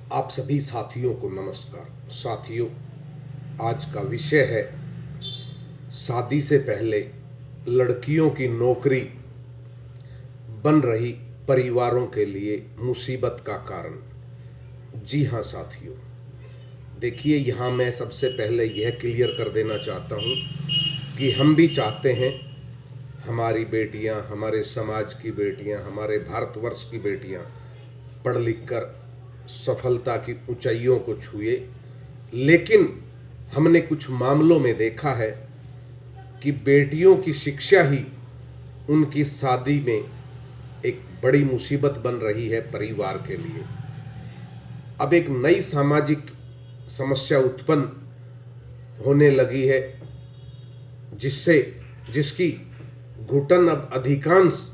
आप सभी साथियों को नमस्कार। साथियों, आज का विषय है शादी से पहले लड़कियों की नौकरी बन रही परिवारों के लिए मुसीबत का कारण। जी हाँ साथियों, देखिए, यहाँ मैं सबसे पहले यह क्लियर कर देना चाहता हूँ कि हम भी चाहते हैं हमारी बेटियाँ, हमारे समाज की बेटियाँ, हमारे भारतवर्ष की बेटियाँ पढ़ लिख कर सफलता की ऊंचाइयों को छुए। लेकिन हमने कुछ मामलों में देखा है कि बेटियों की शिक्षा ही उनकी शादी में एक बड़ी मुसीबत बन रही है परिवार के लिए। अब एक नई सामाजिक समस्या उत्पन्न होने लगी है जिसकी घुटन अब अधिकांश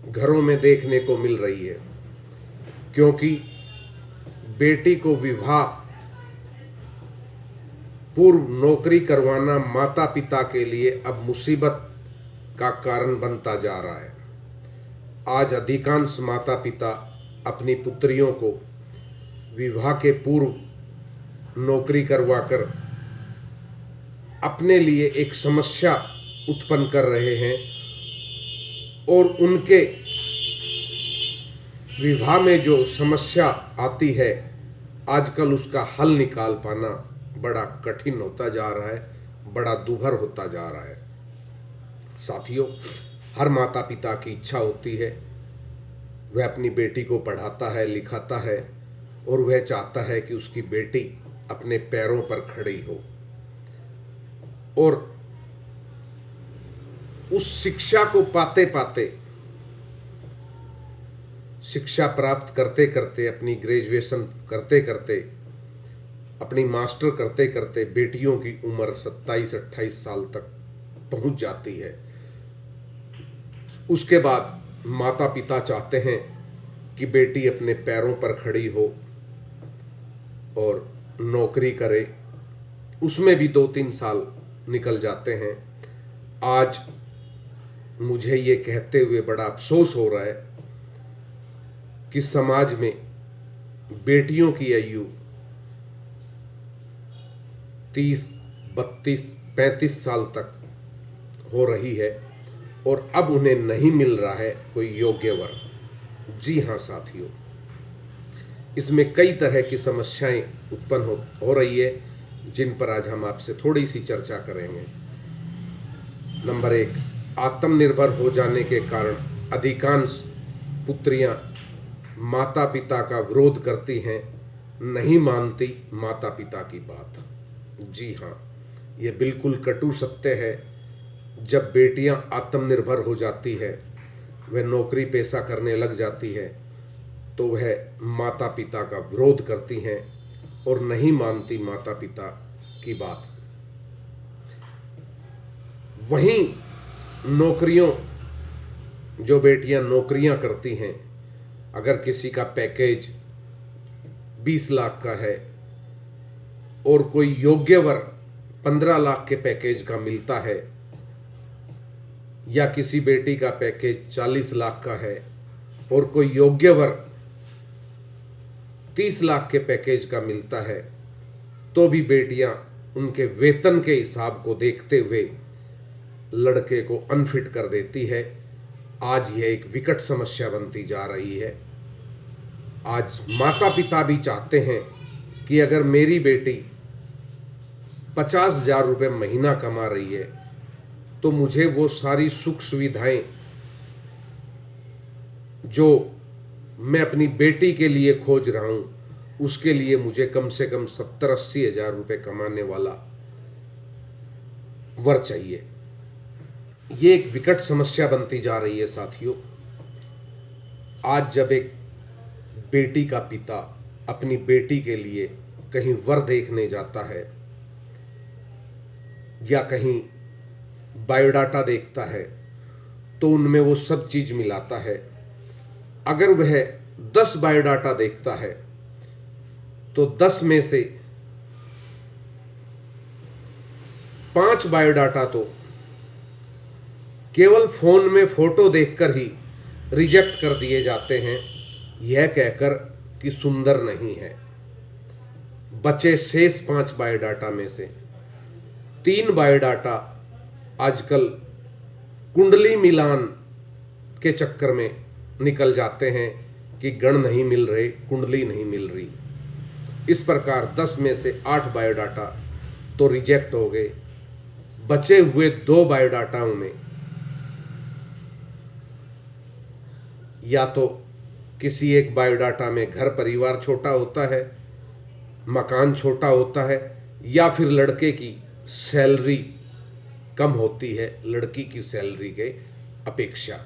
घरों में देखने को मिल रही है, क्योंकि बेटी को विवाह पूर्व नौकरी करवाना माता पिता के लिए अब मुसीबत का कारण बनता जा रहा है। आज अधिकांश माता पिता अपनी पुत्रियों को विवाह के पूर्व नौकरी करवाकर अपने लिए एक समस्या उत्पन्न कर रहे हैं और उनके विवाह में जो समस्या आती है आजकल उसका हल निकाल पाना बड़ा कठिन होता जा रहा है, बड़ा दुभर होता जा रहा है। साथियों, हर माता पिता की इच्छा होती है, वह अपनी बेटी को पढ़ाता है, लिखाता है और वह चाहता है कि उसकी बेटी अपने पैरों पर खड़ी हो और उस शिक्षा को पाते पाते, शिक्षा प्राप्त करते करते, अपनी ग्रेजुएशन करते करते, अपनी मास्टर करते करते बेटियों की उम्र 27-28 साल तक पहुंच जाती है। उसके बाद माता पिता चाहते हैं कि बेटी अपने पैरों पर खड़ी हो और नौकरी करे। उसमें भी 2-3 साल निकल जाते हैं। आज मुझे ये कहते हुए बड़ा अफसोस हो रहा है कि समाज में बेटियों की आयु 30, 32, 35 साल तक हो रही है और अब उन्हें नहीं मिल रहा है कोई योग्य वर। जी हाँ साथियों, इसमें कई तरह की समस्याएं उत्पन्न हो रही है जिन पर आज हम आपसे थोड़ी सी चर्चा करेंगे। नंबर 1, आत्मनिर्भर हो जाने के कारण अधिकांश पुत्रियां माता पिता का विरोध करती हैं, नहीं मानती माता पिता की बात। जी हाँ, ये बिल्कुल कटु सत्य है। जब बेटियां आत्मनिर्भर हो जाती है, वह नौकरी पेशा करने लग जाती है, तो वह माता पिता का विरोध करती हैं और नहीं मानती माता पिता की बात। वहीं नौकरियों, जो बेटियां नौकरियां करती हैं, अगर किसी का पैकेज 20 लाख का है और कोई योग्य वर 15 लाख के पैकेज का मिलता है, या किसी बेटी का पैकेज 40 लाख का है और कोई योग्य वर 30 लाख के पैकेज का मिलता है, तो भी बेटियां उनके वेतन के हिसाब को देखते हुए लड़के को अनफिट कर देती है। आज यह एक विकट समस्या बनती जा रही है। आज माता पिता भी चाहते हैं कि अगर मेरी बेटी 50,000 रुपये महीना कमा रही है तो मुझे वो सारी सुख सुविधाएं जो मैं अपनी बेटी के लिए खोज रहा हूं, उसके लिए मुझे कम से कम 70-80 हजार रुपये कमाने वाला वर चाहिए। ये एक विकट समस्या बनती जा रही है साथियों। आज जब एक बेटी का पिता अपनी बेटी के लिए कहीं वर देखने जाता है या कहीं बायोडाटा देखता है, तो उनमें वो सब चीज मिलाता है। अगर वह 10 बायोडाटा देखता है तो 10 में से 5 बायोडाटा तो केवल फोन में फोटो देखकर ही रिजेक्ट कर दिए जाते हैं, यह कहकर कि सुंदर नहीं है। बचे शेष 5 बायोडाटा में से 3 बायोडाटा आजकल कुंडली मिलान के चक्कर में निकल जाते हैं कि गण नहीं मिल रहे, कुंडली नहीं मिल रही। इस प्रकार 10 में से 8 बायोडाटा तो रिजेक्ट हो गए। बचे हुए 2 बायोडाटाओं में या तो किसी एक बायोडाटा में घर परिवार छोटा होता है, मकान छोटा होता है, या फिर लड़के की सैलरी कम होती है लड़की की सैलरी के अपेक्षा,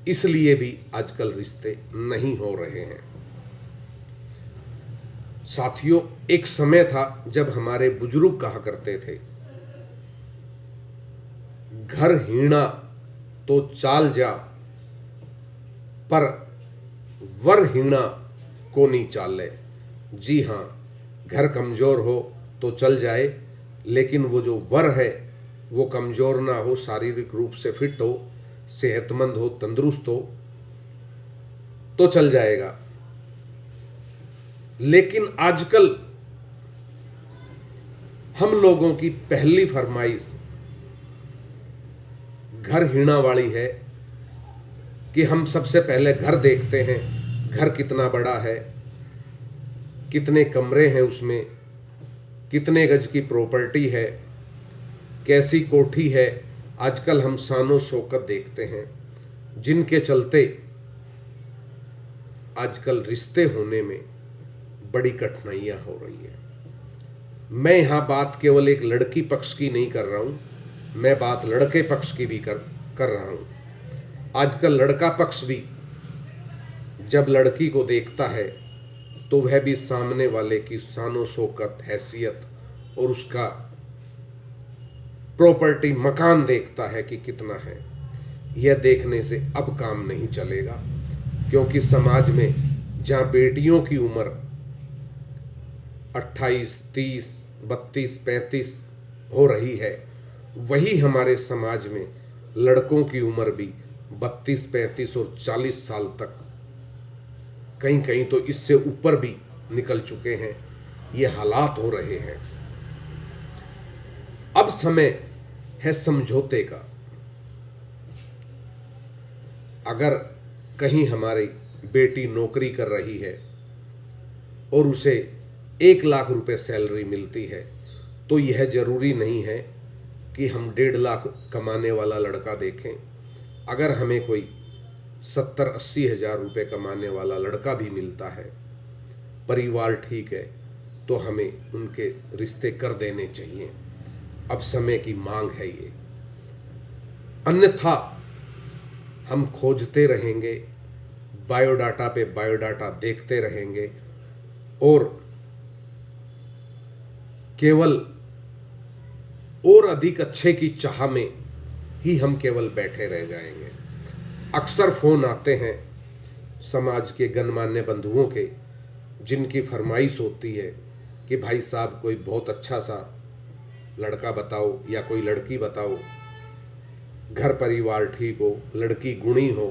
इसलिए भी आजकल रिश्ते नहीं हो रहे हैं। साथियों, एक समय था जब हमारे बुजुर्ग कहा करते थे, घर हीणा तो चाल जा, पर वर हीणा को नहीं चाले। जी हाँ, घर कमजोर हो तो चल जाए, लेकिन वो जो वर है वो कमजोर ना हो, शारीरिक रूप से फिट हो, सेहतमंद हो, तंदुरुस्त हो तो चल जाएगा। लेकिन आजकल हम लोगों की पहली फरमाइश घर हीणा वाली है कि हम सबसे पहले घर देखते हैं, घर कितना बड़ा है, कितने कमरे हैं उसमें, कितने गज की प्रॉपर्टी है, कैसी कोठी है। आजकल हम शानो शौकत देखते हैं, जिनके चलते आजकल रिश्ते होने में बड़ी कठिनाइयां हो रही है। मैं यहाँ बात केवल एक लड़की पक्ष की नहीं कर रहा हूँ, मैं बात लड़के पक्ष की भी कर रहा हूँ। आजकल लड़का पक्ष भी जब लड़की को देखता है तो वह भी सामने वाले की शानो शौकत, हैसियत और उसका प्रॉपर्टी, मकान देखता है कि कितना है। यह देखने से अब काम नहीं चलेगा, क्योंकि समाज में जहाँ बेटियों की उम्र 28, 30, 32, 35 हो रही है, वही हमारे समाज में लड़कों की उम्र भी 32, 35 और 40 साल तक, कहीं कहीं तो इससे ऊपर भी निकल चुके हैं। ये हालात हो रहे हैं। अब समय है समझौते का। अगर कहीं हमारी बेटी नौकरी कर रही है और उसे 1 लाख रुपए सैलरी मिलती है, तो यह जरूरी नहीं है कि हम 1.5 लाख कमाने वाला लड़का देखें। अगर हमें कोई 70-80 हज़ार रुपये कमाने वाला लड़का भी मिलता है, परिवार ठीक है, तो हमें उनके रिश्ते कर देने चाहिए। अब समय की मांग है ये, अन्यथा हम खोजते रहेंगे, बायोडाटा पे बायोडाटा देखते रहेंगे और केवल और अधिक अच्छे की चाह में ही हम केवल बैठे रह जाएंगे। अक्सर फोन आते हैं समाज के गणमान्य बंधुओं के, जिनकी फरमाइश होती है कि भाई साहब कोई बहुत अच्छा सा लड़का बताओ या कोई लड़की बताओ, घर परिवार ठीक हो, लड़की गुणी हो।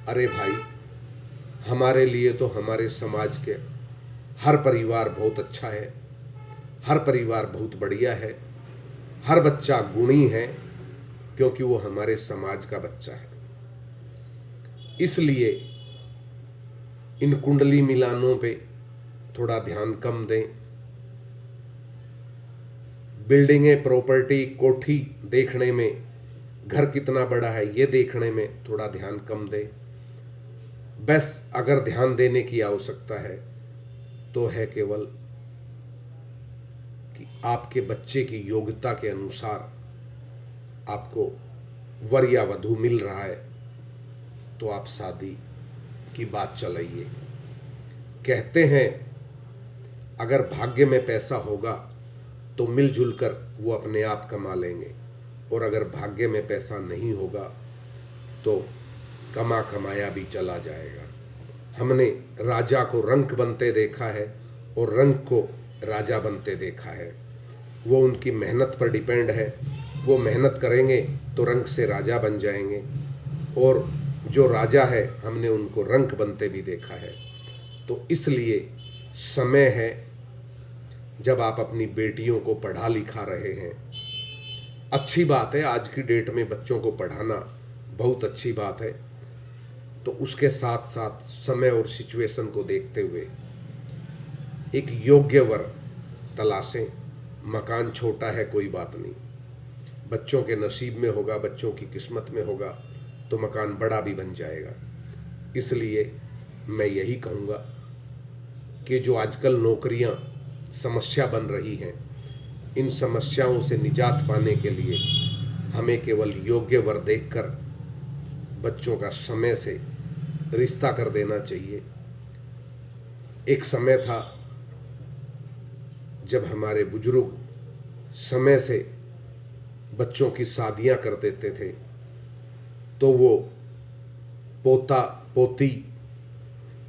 अरे भाई, हमारे लिए तो हमारे समाज के हर परिवार बहुत अच्छा है, हर परिवार बहुत बढ़िया है, हर बच्चा गुणी है, क्योंकि वो हमारे समाज का बच्चा है। इसलिए इन कुंडली मिलानों पे थोड़ा ध्यान कम दें। बिल्डिंगें, प्रॉपर्टी, कोठी देखने में, घर कितना बड़ा है ये देखने में थोड़ा ध्यान कम दें। बस अगर ध्यान देने की आवश्यकता है तो है केवल कि आपके बच्चे की योग्यता के अनुसार आपको वर या वधू मिल रहा है तो आप शादी की बात चलाइए। कहते हैं अगर भाग्य में पैसा होगा तो मिलजुल कर वो अपने आप कमा लेंगे, और अगर भाग्य में पैसा नहीं होगा तो कमा कमाया भी चला जाएगा। हमने राजा को रंक बनते देखा है और रंक को राजा बनते देखा है। वो उनकी मेहनत पर डिपेंड है। वो मेहनत करेंगे तो रंक से राजा बन जाएंगे, और जो राजा है हमने उनको रंक बनते भी देखा है। तो इसलिए समय है जब आप अपनी बेटियों को पढ़ा लिखा रहे हैं। अच्छी बात है, आज की डेट में बच्चों को पढ़ाना बहुत अच्छी बात है। तो उसके साथ साथ समय और सिचुएशन को देखते हुए एक योग्य वर तलाशें। मकान छोटा है कोई बात नहीं, बच्चों के नसीब में होगा, बच्चों की किस्मत में होगा तो मकान बड़ा भी बन जाएगा। इसलिए मैं यही कहूँगा कि जो आजकल नौकरियाँ समस्या बन रही हैं, इन समस्याओं से निजात पाने के लिए हमें केवल योग्य वर देखकर बच्चों का समय से रिश्ता कर देना चाहिए। एक समय था जब हमारे बुजुर्ग समय से बच्चों की शादियां कर देते थे तो वो पोता पोती,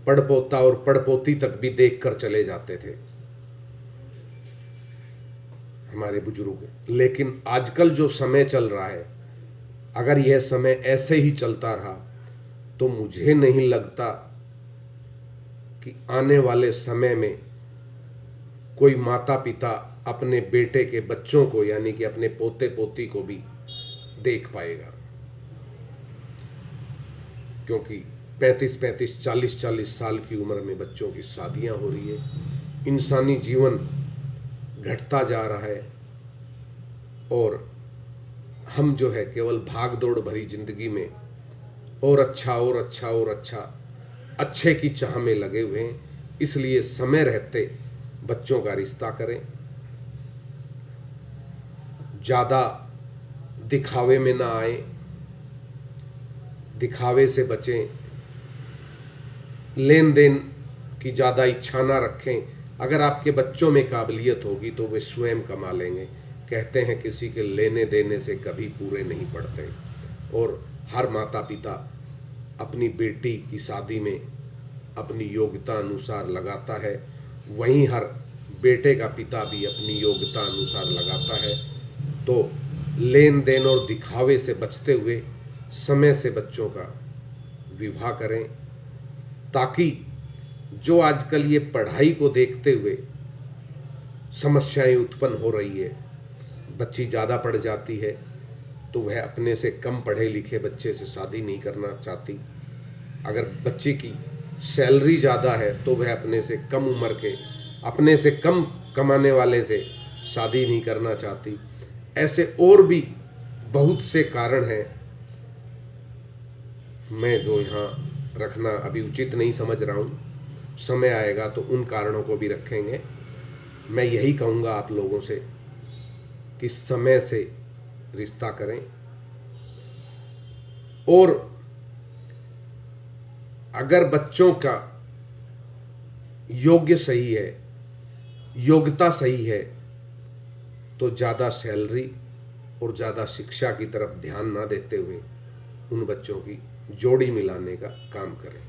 पड़पोता और पड़पोती तक भी देखकर चले जाते थे हमारे बुजुर्ग। लेकिन आजकल जो समय चल रहा है, अगर यह समय ऐसे ही चलता रहा तो मुझे नहीं लगता कि आने वाले समय में कोई माता पिता अपने बेटे के बच्चों को यानी कि अपने पोते पोती को भी देख पाएगा। क्योंकि 35-35, 40-40 साल की उम्र में बच्चों की शादियां हो रही है। इंसानी जीवन घटता जा रहा है और हम जो है केवल भाग दौड़ भरी जिंदगी में और अच्छा और अच्छा और अच्छा अच्छे की चाह में लगे हुए हैं। इसलिए समय रहते बच्चों का रिश्ता करें, ज़्यादा दिखावे में ना आए, दिखावे से बचें, लेन देन की ज़्यादा इच्छा ना रखें। अगर आपके बच्चों में काबिलियत होगी तो वे स्वयं कमा लेंगे। कहते हैं किसी के लेने देने से कभी पूरे नहीं पड़ते, और हर माता पिता अपनी बेटी की शादी में अपनी योग्यता अनुसार लगाता है, वहीं हर बेटे का पिता भी अपनी योग्यता अनुसार लगाता है। तो लेन देन और दिखावे से बचते हुए समय से बच्चों का विवाह करें, ताकि जो आजकल ये पढ़ाई को देखते हुए समस्याएं उत्पन्न हो रही है, बच्ची ज़्यादा पढ़ जाती है तो वह अपने से कम पढ़े लिखे बच्चे से शादी नहीं करना चाहती। अगर बच्चे की सैलरी ज़्यादा है तो वह अपने से कम उम्र के, अपने से कम कमाने वाले से शादी नहीं करना चाहती। ऐसे और भी बहुत से कारण हैं, मैं जो यहाँ रखना अभी उचित नहीं समझ रहा हूँ। समय आएगा तो उन कारणों को भी रखेंगे। मैं यही कहूँगा आप लोगों से कि समय से रिश्ता करें, और अगर बच्चों का योग्य सही है, योग्यता सही है, तो ज़्यादा सैलरी और ज़्यादा शिक्षा की तरफ ध्यान ना देते हुए उन बच्चों की जोड़ी मिलाने का काम करें।